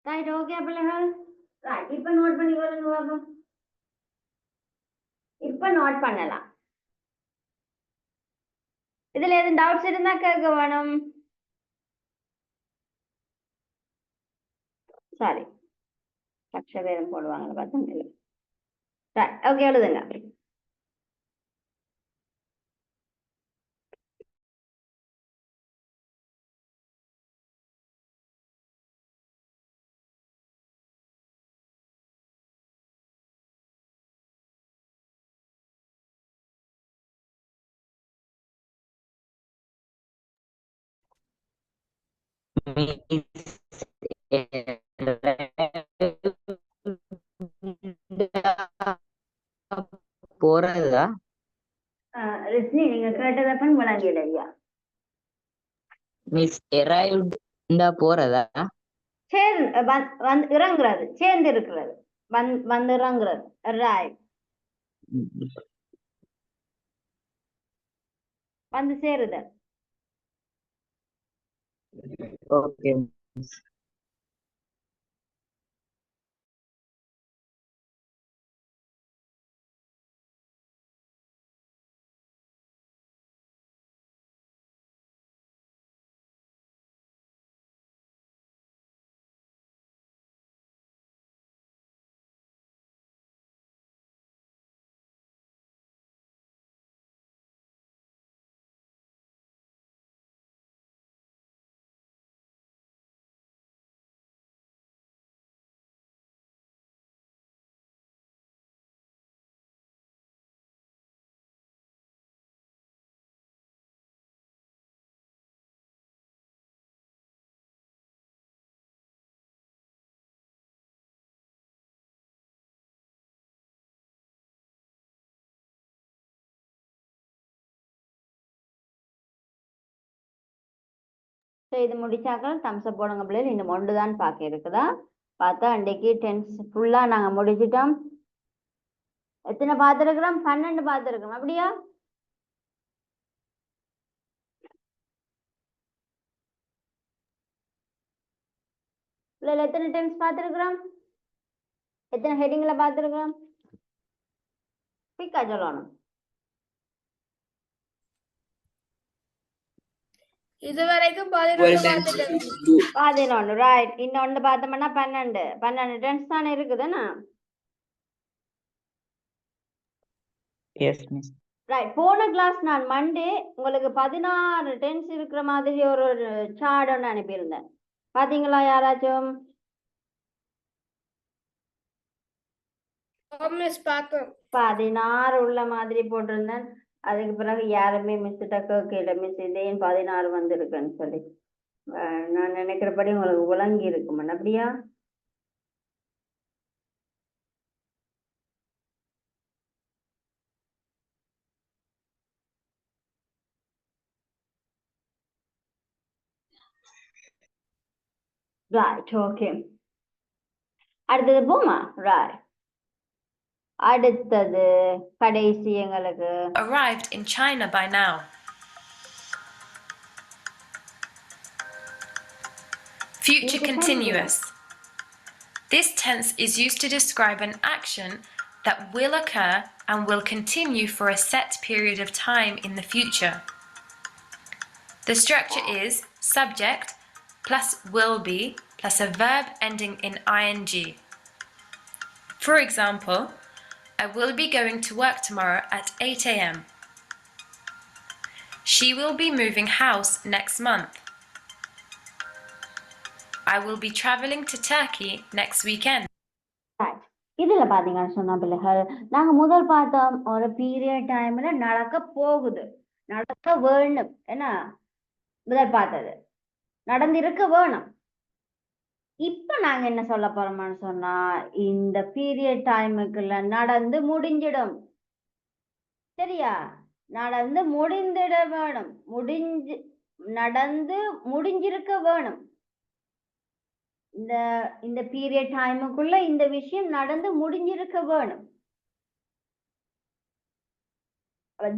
Right, okay, பிள்ளைகள். Right, இப்ப note பண்ணி கொள்ளுங்க பாப்போம். இப்ப நோட் பண்ணலாம். இதுல எதுவும் டவுட்ஸ் இருந்தா கேட்க வேணும். சாரி, லட்ச பேரும் போடுவாங்க பார்த்தா. Right, okay, எழுதுங்க. போறதா ரிஷ்ணி, நீங்க கேட்டதப்பன் விளங்கியது ஐயா. மிஸ் எரைவ்ட் இந்த போறதா வந்து இறங்குறது, சேர்ந்து இருக்கிறது, வந்து இறங்குறது. Right, வந்து சேருதல். ஓகே இது முடிச்சாக்கள் தம்ஸ் அப் போடுங்க பிள்ளைகள். இன்னும் ஒன்று தான் பார்க்க இருக்குதா. பார்த்தா அன்றைக்கு டென்ஸ் ஃபுல்லா நாங்க முடிச்சிட்டோம். எத்தனை பார்த்துருக்கிறோம்? 12 பார்த்துருக்கோம். அப்படியா? பிள்ளைகள் எத்தனை டென்ஸ் பார்த்துருக்கிறோம்? எத்தனை ஹெட்டிங்ல பார்த்துருக்கிறோம்? குயிக்கா சொல்லணும். இதுவரைக்கும் 11. ரைட். இன்னொன்று பார்த்தோம்னா 12 டென்ஸ் தானே இருக்குதுன்னா. Yes miss right. போன கிளாஸ் நான் மண்டே உங்களுக்கு 16 டென்ஸ் இருக்கிற மாதிரி ஒரு சார்ட் ஒன்று அனுப்பியிருந்தேன். பாத்தீங்களா யாராச்சும்? மிஸ் பார்த்தோம். 16 உள்ள மாதிரி போட்டிருந்தேன். அதுக்கு பிறகு யாருமே மிஸ்கிட்ட கேட்கல, மிஸ் இதேன் 16 வந்திருக்குன்னு சொல்லி. நான் நினைக்கிறபடி உங்களுக்கு விளங்கி இருக்கும். அப்படியா? Right, okay. அடுத்தது போமா. ரைட். அடுத்தது கடைசி எங்களுக்கு arrived in China by now. Future continuous. This tense is used to describe an action that will occur and will continue for a set period of time in the future. The structure is subject plus will be plus a verb ending in ing. For example, I will be going to work tomorrow at 8 a.m. She will be moving house next month. I will be traveling to Turkey next weekend. இதுல பாத்தீங்கன்னு சொன்ன பிள்ளைகள், நாங்க முதல் பார்த்தோம் ஒரு period டைம்ல நடக்க போகுது, நடக்க வேணும். என்ன முதல் பார்த்தது நடந்திருக்க வேணும். இப்ப நாங்க என்ன சொல்ல போறோம்னு சொன்னா, இந்த பீரியட் டைமுக்குள்ள நடந்து முடிஞ்சிடும். சரியா? நடந்து முடிந்திட வேணும். நடந்து முடிஞ்சிருக்க வேணும். இந்த பீரியட் டைமுக்குள்ள இந்த விஷயம் நடந்து முடிஞ்சிருக்க வேணும்.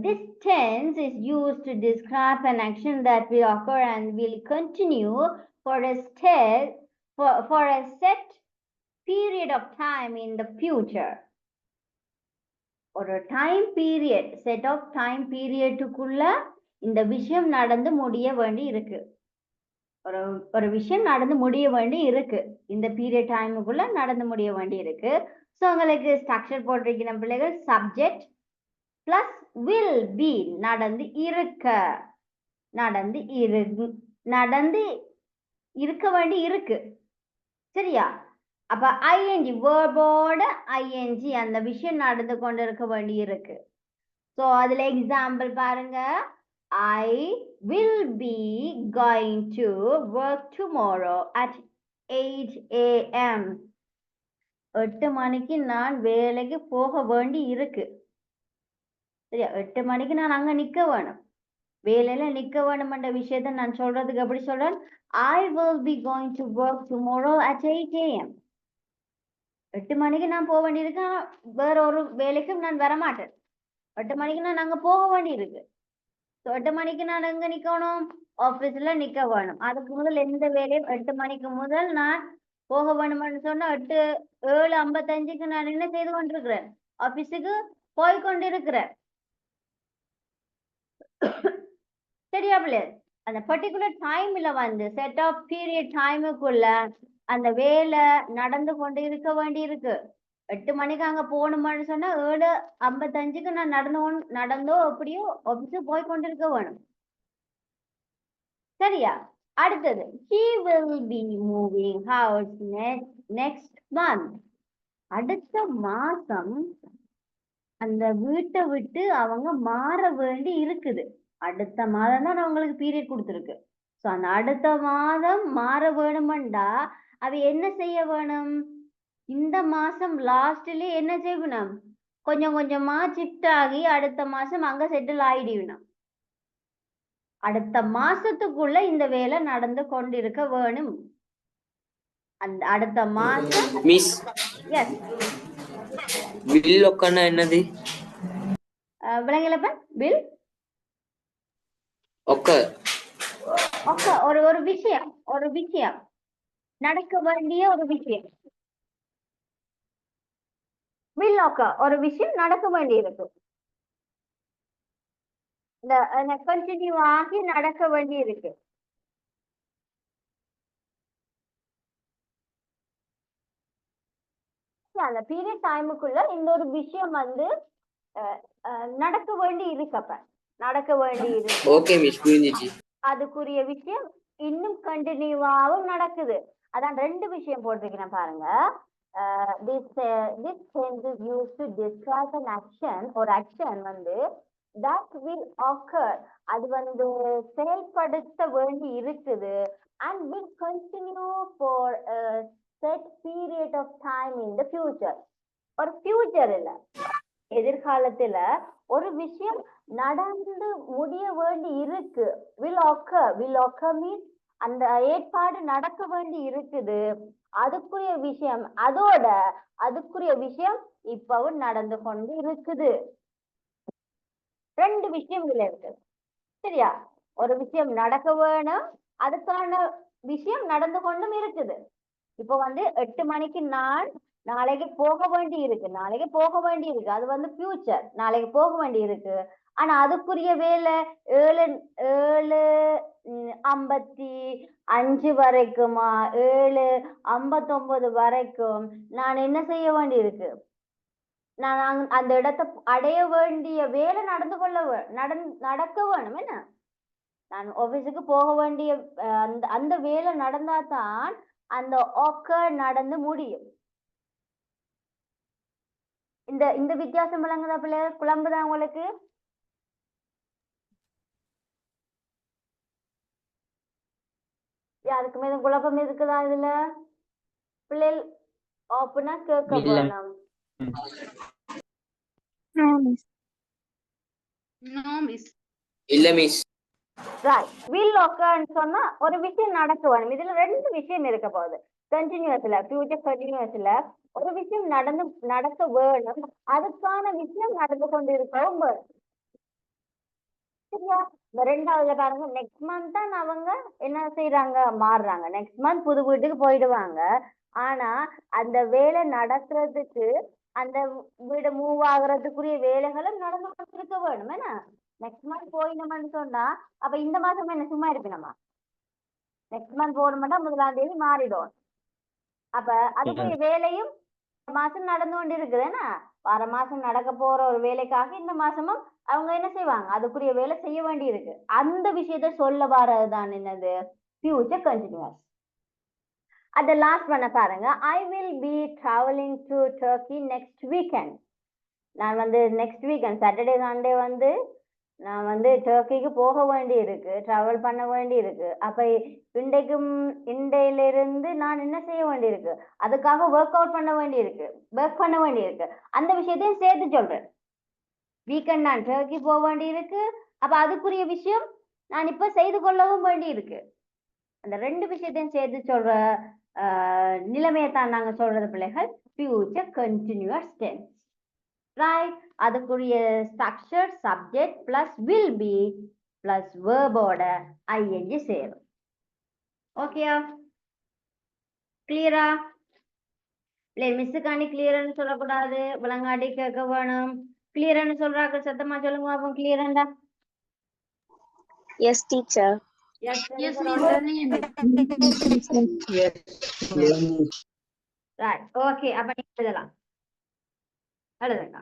This tense is used to describe an action that will occur and will continue for a set for a set period of time in the future. ஒரு time period, set of time பீரியட்டுக்குள்ள இந்த விஷயம் நடந்து முடிய வேண்டி இருக்கு. ஒரு விஷயம் நடந்து முடிய வேண்டி இருக்கு, இந்த பீரியட் டைமுக்குள்ள நடந்து முடிய வேண்டி இருக்கு. ஸோ உங்களுக்கு ஸ்ட்ரக்சர் போட்டிருக்கிற பிள்ளைகள் சப்ஜெக்ட் பிளஸ் வில் பி, நடந்து இருக்க, நடந்து இருக்க வேண்டி இருக்கு. சரியா? அப்ப ஐஎன்ஜி வேர்போட ஐஎன்ஜி அந்த விஷயம் நடந்து கொண்டு இருக்க வேண்டி இருக்கு. ஸோ அதுல எக்ஸாம்பிள் பாருங்க. I will be going to work tomorrow at 8 a.m. 8 மணிக்கு நான் வேலைக்கு போக வேண்டி இருக்கு. சரியா? 8 மணிக்கு நான் அங்க நிக்க வேணும், வேலையில நிக்க வேணும்ன்ற விஷயத்த நான் சொல்றதுக்கு எப்படி சொல்றேன்? I will be going to work tomorrow at 8 a.m. 8 மணிக்கு நான் போக வேண்டியிருக்கேன், வேற ஒரு வேலைக்கும் நான் வரமாட்டேன். 8 மணிக்கு நான் அங்க போக வேண்டி இருக்கு. 8 மணிக்கு நான் எங்க நிக்கணும்? ஆபீஸ்ல நிக்க வேணும். அதுக்கு முதல் எந்த வேலையும் 8 மணிக்கு முதல் நான் போக வேணும்னு சொன்னா 7:55க்கு நான் என்ன செய்து கொண்டிருக்கிறேன்? ஆபீஸுக்கு போய் கொண்டிருக்கிறேன். சரியா பிள்ளை? அந்த பர்டிகுலர் டைம்ல வந்து செட் ஆஃப் பீரியட் டைமுக்குள்ள அந்த வேலை நடந்து கொண்டு இருக்க வேண்டி இருக்கு. 8 மணிக்கு அங்க போகணுமான்னு சொன்னா 7:55க்கு நான் நடந்தோ எப்படியோ ஆபீஸுக்கு போய் கொண்டிருக்க வேணும். சரியா? அடுத்தது he will be moving house next month. அடுத்த மாசம் அந்த வீட்டை விட்டு அவங்க மாற வேண்டி இருக்குது. அடுத்த மாதம் தான் அவங்களுக்கு பீரியட் கொடுத்துருக்கு. ஸோ அந்த அடுத்த மாதம் மாற வேணுமெண்டா அது என்ன செய்ய வேணும்? இந்த மாசம் லாஸ்ட்ல என்ன செய்யணும்? கொஞ்சம் கொஞ்சமா ஷிஃப்ட் ஆகி அடுத்த மாசம் அங்க செட்டில் ஆயிடுவிடும். அடுத்த மாசத்துக்குள்ள இந்த வேலை நடந்து கொண்டிருக்க வேணும். அந்த அடுத்த மாசம் மிஸ் எஸ் பில் ஒக்கனா என்னது? விளங்கலப்ப பில் ஒக்க ஒரு விஷயம் நடக்க வேண்டிய ஒரு விஷயம். வில் ஒக்க ஒரு விஷயம் நடக்க வேண்டி இருக்கு. இந்த கண்டினியூ ஆகி நடக்க வேண்டி இருக்கு. அந்த பீரியட் டைமுக்குள்ள இந்த ஒரு விஷயம் வந்து நடக்க வேண்டி இருக்கப்ப நடக்க வேண்டி இருக்கு. ஓகே மிஸ், புரிஞ்சிச்சு. அதுக்குரிய விஷயம் இன்னும் கண்டினியூவாவும் நடக்குது. அதான் 2 விஷயம் போட்டிருக்கிறேன் பாருங்க. this tense is used to describe an action or action வந்து that will occur, அது வந்து செயல்படுத்த வேண்டி இருக்குது and will continue for a set period of time in the future. ஒரு ஃபியூச்சர் இல்ல, எதிர்காலத்துல ஒரு விஷயம் நடந்து முடிய வேண்டி இருக்கு. will occur means அந்த ஏற்பாடு நடக்க வேண்டி இருக்குது. அதுக்குரிய விஷயம் இப்பவும் நடந்து கொண்டு இருக்குது. 2 விஷயங்கள் இருக்கு. சரியா? ஒரு விஷயம் நடக்க வேணும், அதுக்கான விஷயம் நடந்து கொண்டும் இருக்குது. இப்போ வந்து 8 மணிக்கு நான் நாளைக்கு போக வேண்டி இருக்கு. அது வந்து ஃபியூச்சர், நாளைக்கு போக வேண்டி இருக்கு. ஆனா அதுக்குரிய வேலை 7:55 வரைக்குமா 7:59 வரைக்கும் நான் என்ன செய்ய வேண்டி இருக்கு? நான் அந்த இடத்தை அடைய வேண்டிய வேலை நடக்க வேணும். என்ன, நான் ஆபீஸுக்கு போக வேண்டிய அந்த வேலை நடந்தாதான் அந்த ஆக்கர் நடந்து முடியும். இந்த வித்தியாசம் விளங்குதா பிள்ளைங்க? குழம்புதான் உங்களுக்கு? யாருக்கு மீது குழப்பம் இருக்குதா இதுல? பிள்ளைகள் ஓப்பனா கேட்க வேணும். இல்ல மிஸ். ரைட். will occur சொன்னா ஒரு விஷயம் நடக்க வேணும். இதுல 2 விஷயம் இருக்க போகுது. கண்டினியூஸ்ல, ஃபியூச்சர் கண்டினியூஸ்ல ஒரு விஷயம் நடக்க வேணும், அதுக்கான விஷயம் நடந்து கொண்டு இருக்கவும் வேணும். சரியா? இந்த ரெண்டாவதுல பாருங்க, நெக்ஸ்ட் மந்த் தான் அவங்க என்ன செய்யறாங்க, மாறுறாங்க. நெக்ஸ்ட் மந்த் புது வீட்டுக்கு போயிடுவாங்க. ஆனா அந்த வேலை நடக்கிறதுக்கு, அந்த வீடு மூவ் ஆகுறதுக்குரிய வேலைகளும் நடந்து கொண்டிருக்க வேணும். என்ன, நெக்ஸ்ட் மந்த் போயிடணும்னு சொன்னா அப்ப இந்த மாசம் என்ன சும்மா இருப்பினமா? நெக்ஸ்ட் மந்த் போகணும்னா 1ஆம் தேதி மாறிடும். அப்ப அதுக்குரிய வேலையும் இந்த மாசம் நடந்து கொண்டு இருக்குதுன்னா, வார மாசம் நடக்க போற ஒரு வேலைக்காக இந்த மாசமும் அவங்க என்ன செய்வாங்க, அதுக்குரிய வேலை செய்ய வேண்டி இருக்கு. அந்த விஷயத்த சொல்ல வர்றதுதான் என்னது, ஃபியூச்சர் கண்டினியூஸ். அது லாஸ்ட் பண்ண பாருங்க, I will be travelling to Turkey next weekend. நான் வந்து நெக்ஸ்ட் வீக்கெண்ட் சாட்டர்டே சண்டே வந்து நான் வந்து டர்க்கிக்கு போக வேண்டி இருக்கு, டிராவல் பண்ண வேண்டி இருக்கு. அப்ப இண்டையிலிருந்து நான் என்ன செய்ய வேண்டி இருக்கு, அதுக்காக ஒர்க் அவுட் பண்ண வேண்டி இருக்கு, ஒர்க் பண்ண வேண்டி இருக்கு. அந்த விஷயத்தையும் சேர்த்து சொல்றேன். வீக்கெண்ட் நான் டர்க்கி போக வேண்டி இருக்கு, அப்ப அதுக்குரிய விஷயம் நான் இப்ப செய்து கொள்ளவும் வேண்டி இருக்கு. அந்த ரெண்டு விஷயத்தையும் சேர்த்து சொல்ற நிலைமையை தான் நாங்க சொல்றது பிள்ளைகள் ஃபியூச்சர் கண்டினியூஸ் டென்ஸ். ரைட்? அதுக்குரிய structure subject plus will be plus வேர்போட ஐஎன்ஜி சேரும். ஓகேயா? கிளியரா? இல்லை மிஸ்ஸுக்காண்டி கிளியர்னு சொல்லக்கூடாது, விளங்காட்டி கேட்க வேணும். கிளியர்னு சொல்றாங்க, சத்தமா சொல்லுங்க பாப்போம். கிளியரண்டா? Yes, teacher. Yes, Yes, right. Okay, அப்ப நீங்க எழுதலாம். எழுதுங்க.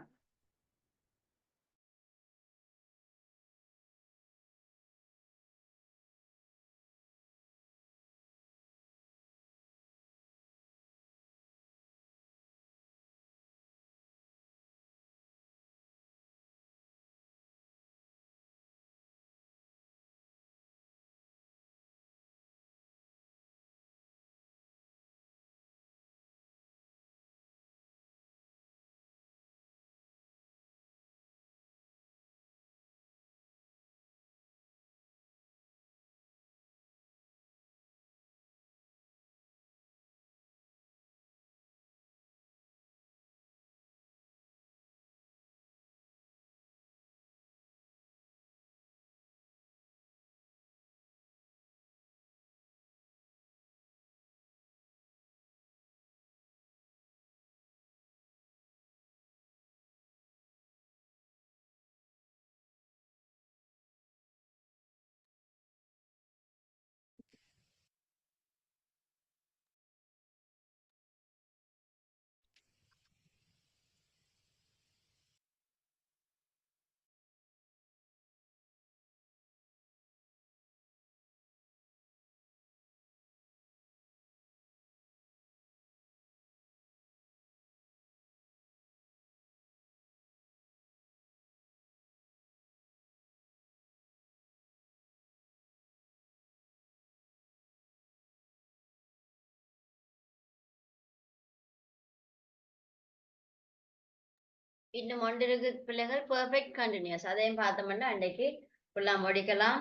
இன்னும் ஒன்று இருக்கு பிள்ளைகள், பெர்ஃபெக்ட் கண்டினியூஸ். அதையும் பார்த்தோம்னா அன்றைக்கு ஃபுல்லா முடிக்கலாம்.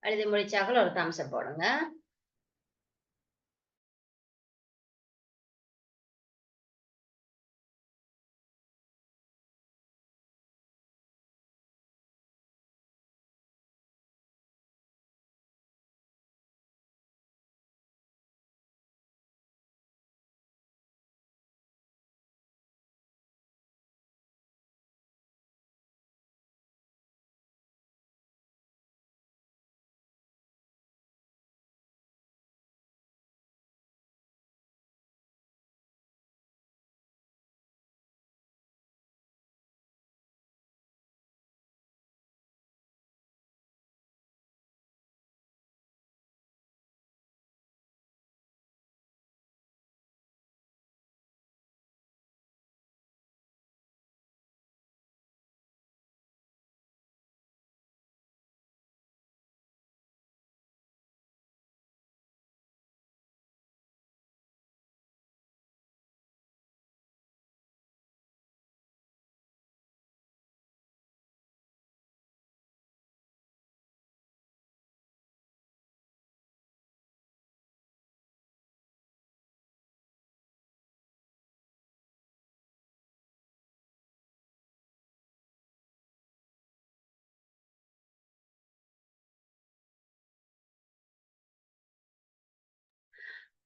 எழுதி முடிச்சாக்கள் ஒரு தம்ஸ் போடுங்க.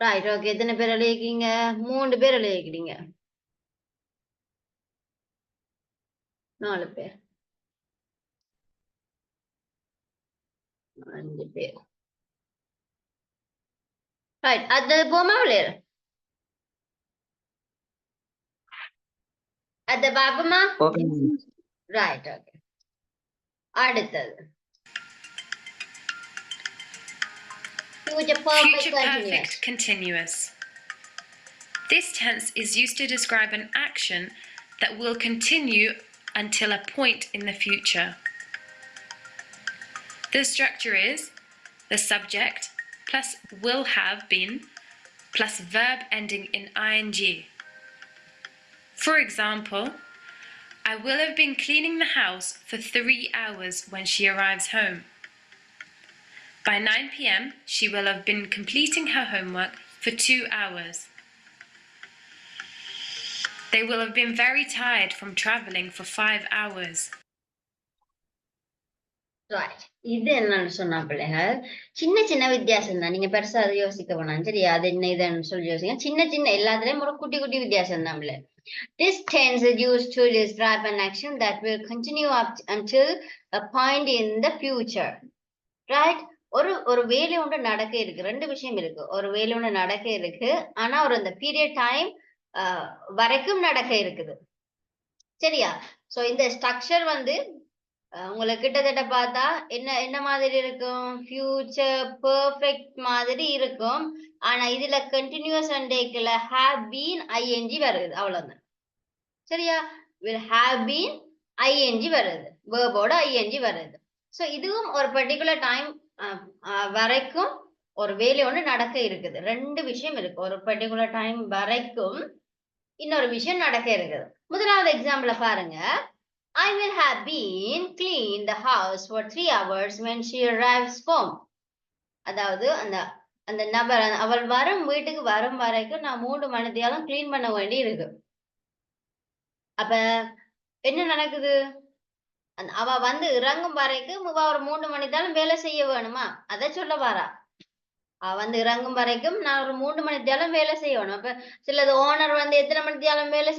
ரைட் ஓகே எத்தனை பேர் எழுதிக்கிறீங்க 3 பேர் எழுதிக்கிறீங்க 4 பேர் 5 பேர் ரைட் அது போமா விளையாடு அது பாப்பமா ஓகே மிஸ். ரைட் ஓகே அடுத்தது future perfect Future continuous perfect continuous. This tense is used to describe an action that will continue until a point in the future. The structure is the subject plus will have been plus verb ending in ing. For example, I will have been cleaning the house for 3 hours when she arrives home. By 9 p.m., she will have been completing her homework for 2 hours. They will have been very tired from travelling for 5 hours. Right இது என்னன்னு சொன்னா பிள்ளைகள் சின்ன சின்ன வித்தியாசம் தான் நீங்க பெருசா அதை யோசிக்க வேணாம் சரியா அது என்ன இதுன்னு சொல்லி யோசிக்க சின்ன சின்ன எல்லாத்துலயும் ஒரு குட்டி குட்டி வித்தியாசம் தான் பிள்ளை This tense is used to describe an action that will continue up until a point in the future. Right? ஒரு வேலை ஒன்று நடக்க இருக்கு 2 விஷயம் இருக்கு ஒரு வேலை ஒன்று நடக்க இருக்கு ஆனா ஒரு அந்த பீரியட் டைம் வரைக்கும் நடக்க இருக்குது சரியா சோ இந்த ஸ்ட்ரக்சர் வந்து உங்களுக்கு கிட்டத்தட்ட பார்த்தா என்ன மாதிரி இருக்கும் ஃபியூச்சர் பெர்ஃபெக்ட் மாதிரி இருக்கும் ஆனா இதுல கண்டினியூஸ் அண்டேக்குல have been ing வருது அவ்வளவுதான் சரியா will have been ing வருது verb-ஓட ing வருது சோ இதுவும் ஒரு பர்டிகுலர் டைம் வரைக்கும் ஒரு வேலை ஒன்று நடக்க இருக்குது 2 விஷயம் இருக்கு ஒரு பர்டிகுலர் டைம் வரைக்கும் இன்னொரு விஷயம் நடக்க இருக்குது முதலாவது எக்ஸாம்பிள பாருங்க I will have been clean the house for 3 hours when she arrives home. அதாவது அந்த நபர் அவள் வீட்டுக்கு வரும் வரைக்கும் நான் 3 மணி நேரம் கிளீன் பண்ண வேண்டி இருக்கு அப்ப என்ன நடக்குது அவ இறங்கும் வரைக்கும் ஒரு 3 மணி நேரம் வேலை செய்ய வேணுமா அதை சொல்ல வாரா அவ இறங்கும் வரைக்கும் நான் ஒரு 3 மணி நேரம் வேலை செய்யணும் அப்ப சிலது ஓனர் எத்தனை மணி நேரம் வேலை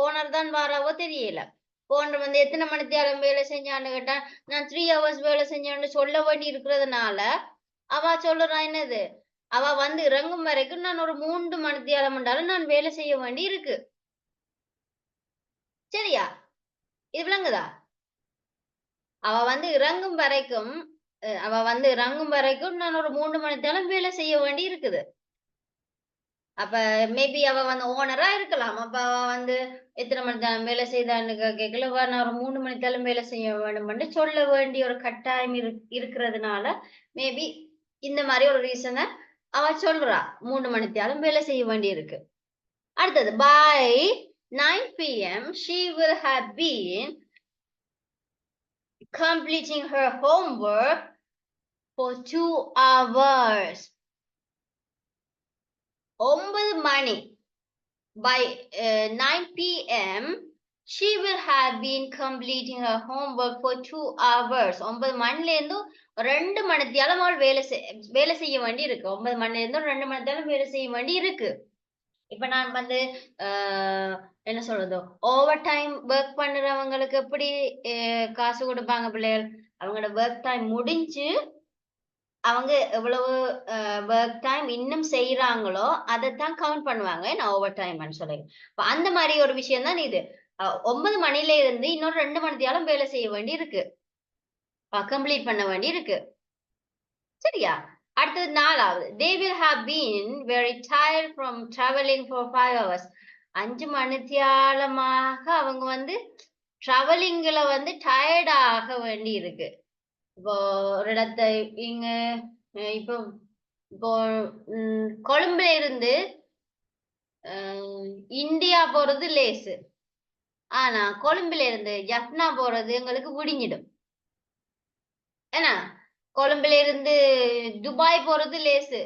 ஓனர் தான் வாராவோ தெரியல ஓனர் எத்தனை மணி நேரம் வேலை செஞ்சான்னு கேட்டா நான் 3 hours வேலை செஞ்சேன்னு சொல்ல வேண்டி இருக்கிறதுனால அவ சொல்றா என்னது அவ இறங்கும் வரைக்கும் நான் ஒரு 3 மணி நேரம் நான் வேலை செய்ய வேண்டி இருக்கு சரியா இது விளங்குதா அவ இறங்கும் வரைக்கும் நான் ஒரு 3 மணி நேரம் வேலை செய்ய வேண்டி இருக்குது அப்ப மேபி அவ ஓனரா இருக்கலாம் அப்ப அவ எத்தனை மணி நேரம் வேலை செய்தான்னு கேட்கல நான் ஒரு 3 மணி நேரம் வேலை செய்ய வேண்டும்னு சொல்ல வேண்டிய ஒரு கட்டாயம் இருக்கிறதுனால மேபி இந்த மாதிரி ஒரு ரீசனை அவ சொல்றா 3 மணி நேரம் வேலை செய்ய வேண்டி இருக்கு அடுத்தது by 9 p.m. she will have been completing her homework for 2 hours 9 money by 9 p.m. she will have been completing her homework for 2 hours 9 மணில இருந்து 2 மணி நேரம் அவள் வேலை செய்ய வேண்டி இருக்கு 9 மணில இருந்து 2 மணி நேரம் வேலை செய்ய வேண்டி இருக்கு இப்ப நான் என்ன சொல்றது ஓவர் டைம் ஒர்க் பண்றவங்களுக்கு எப்படி காசு கொடுப்பாங்க பிள்ளைகள் அவங்களோட ஒர்க் டைம் முடிஞ்சு அவங்க எவ்வளவு ஒர்க் டைம் இன்னும் செய்யறாங்களோ அதைத்தான் கவுண்ட் பண்ணுவாங்க நான் ஓவர் டைம்னு சொல்லுங்க அந்த மாதிரி ஒரு விஷயம் தான் இது 9 மணில இருந்து இன்னொரு 2 மணி நேரம் வேலை செய்ய வேண்டி இருக்கு கம்ப்ளீட் பண்ண வேண்டி இருக்கு சரியா அடுத்தது 4வது they will have been very tired from traveling for 5 hours 5 மணி நேரமாக அவங்க டிராவலிங்ல டயர்ட் ஆக வேண்டி இருக்கு இப்போ ஒரு இடத்தை இங்க இப்போ கொழும்புல இருந்து இந்தியா போறது லேசு ஆனா கொழும்புல இருந்து ஜப்னா போறது எங்களுக்கு விடிஞ்சிடும் ஏன்னா கொழும்புல இருந்து துபாய் போறது லேசு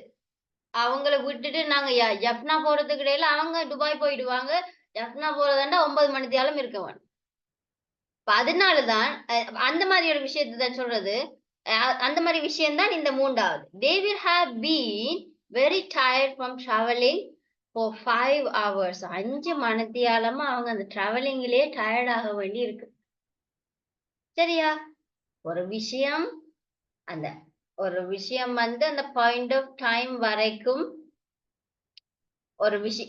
அவங்கள விட்டுட்டு நாங்க ஜப்னா போறதுக்கு இடையில அவங்க துபாய் போயிடுவாங்க ஜப்னா போறதாண்டா 9 மணி நேரம் இருக்க வேணும் அதனாலதான் அந்த மாதிரி ஒரு விஷயத்தை தான் சொல்றது அந்த மாதிரி விஷயம் தான் இந்த 3வது they will have been very tired from traveling for 5 hours. 5 மணித்தியாலமா அவங்க அந்த டிராவலிங்லயே டயர்ட் ஆக வேண்டி இருக்கு. சரியா? ஒரு விஷயம் வந்து அந்த பாயிண்ட் ஆஃப் டைம் வரைக்கும்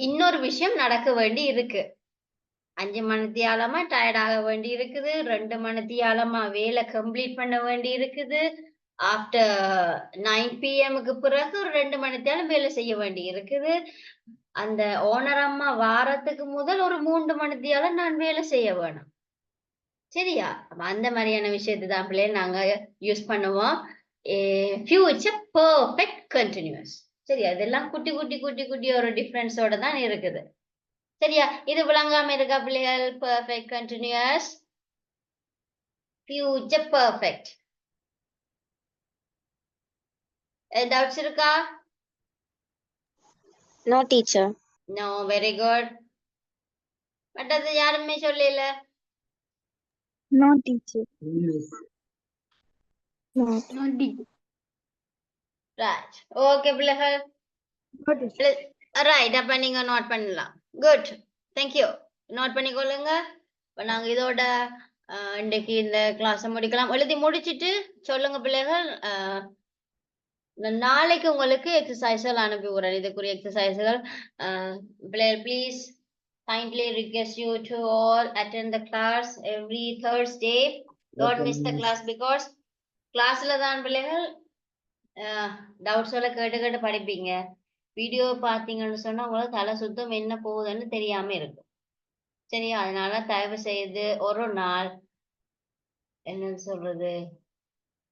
இன்னொரு விஷயம் நடக்க வேண்டி இருக்கு. 5 மணித்தியாலமா டயர்ட் ஆக வேண்டி இருக்குது. 2 மணித்தியாலமா வேலை கம்ப்ளீட் பண்ண வேண்டி இருக்குது. ஆஃப்டர் 9 PM பிறகு ஒரு 2 மணித்தியாலம் வேலை செய்ய வேண்டி இருக்குது. அந்த ஓனர் அம்மா வாரத்துக்கு முதல் ஒரு 3 மணித்தியாலம் நான் வேலை செய்ய வேணும். சரியா? அந்த மாதிரியான விஷயத்தை தான் பிள்ளை நாங்க யூஸ் பண்ணுவோம். Future perfect continuous. சரியா? இதெல்லாம் குட்டி குட்டி குட்டி குட்டி ஒரு டிஃபரன்ஸோட தான் இருக்குது. சரியா? இது விளங்காம இருக்கா பிள்ளைகள்? Perfect continuous, future perfect. Doubts இருக்கா? No, teacher. No, very good. But அது யாருமே சொல்லல. No, teacher. No. Right. Okay பிள்ளைகள். ரைட். அப்ப நீங்க நோட் பண்ணலாம். Good, thank you. நோட் பண்ணிக்கொள்ளுங்க. இப்ப நாங்க இதோட இன்னைக்கு இந்த கிளாஸை முடிக்கலாம். எழுதி முடிச்சிட்டு சொல்லுங்க பிள்ளைகள். நாளைக்கு உங்களுக்கு எக்ஸசைஸ்கள் அனுப்பி விடுறேன். இதுக்குரிய எக்ஸசைஸ்கள். பிள்ளைகள் please kindly request you to all attend the class every Thursday. Don't miss the class because classல தான் பிள்ளைகள் டவுட்ஸ் எல்லாம் கேட்டு படிப்பீங்க. வீடியோ பார்த்தீங்கன்னு சொன்னா உங்களுக்கு தலை சுத்தம் என்ன போகுதுன்னு தெரியாம இருக்கும். சரியா? அதனால தயவு செய்து ஒரு நாள் என்ன சொல்றது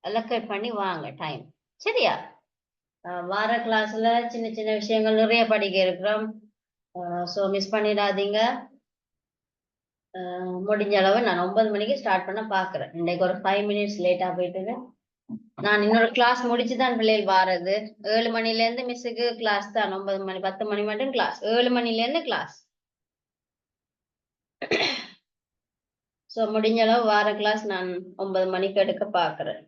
அலோகேட் பண்ணி வாங்க டைம். சரியா? வார கிளாஸ்ல சின்ன சின்ன விஷயங்கள் நிறைய படிக்க இருக்கிறோம். ஸோ மிஸ் பண்ணிடாதீங்க. முடிஞ்ச அளவு நான் 9 மணிக்கு ஸ்டார்ட் பண்ண பாக்குறேன். இன்னைக்கு ஒரு 5 minutes லேட்டா போயிட்டு நான் இன்னொரு கிளாஸ் முடிச்சுதான் பிள்ளைகள் வாரது. 7 மணில இருந்து மிஸ்ஸுக்கு கிளாஸ் தான். 9 மணி 10 மணி மட்டும் கிளாஸ். 7 மணில இருந்து கிளாஸ். ஸோ முடிஞ்ச அளவு வார கிளாஸ் நான் 9 மணிக்கு எடுக்க பாக்குறேன்.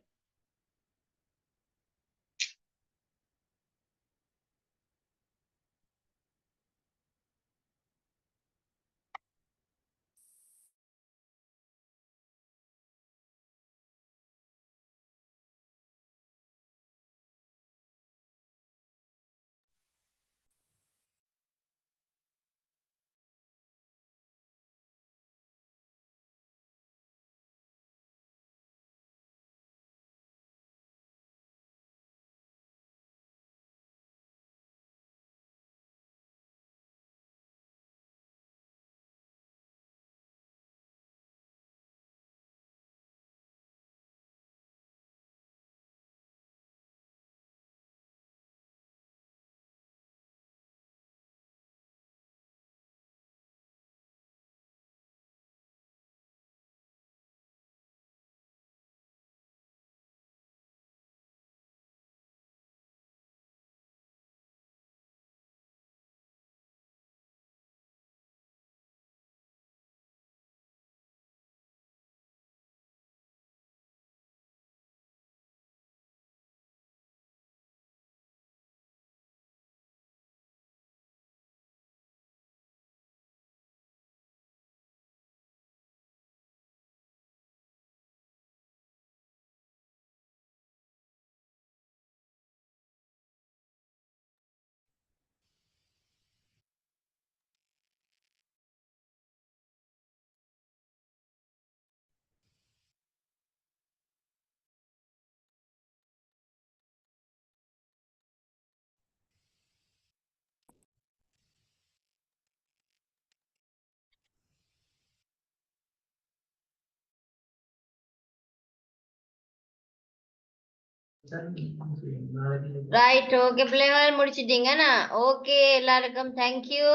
ரைட். ஓகே பிள்ளைகள் முடிச்சிட்டீங்கன்னா ஓகே. எல்லாருக்கும் தேங்க்யூ.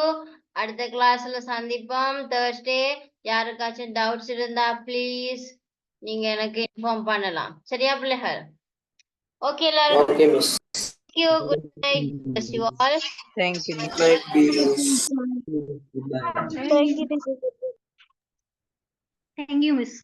அடுத்த கிளாஸ்ல சந்திப்போம் Thursday. யாருக்காச்சும் டவுட்ஸ் இருந்தா ப்ளீஸ் நீங்க எனக்கு இன்ஃபார்ம் பண்ணலாம். சரியா பிள்ளைகள்? ஓகே எல்லாரும். Okay, miss. Thank you. Good night. Bless you all. Thank you. Might be, miss. Thank you, teacher. Thank you, miss.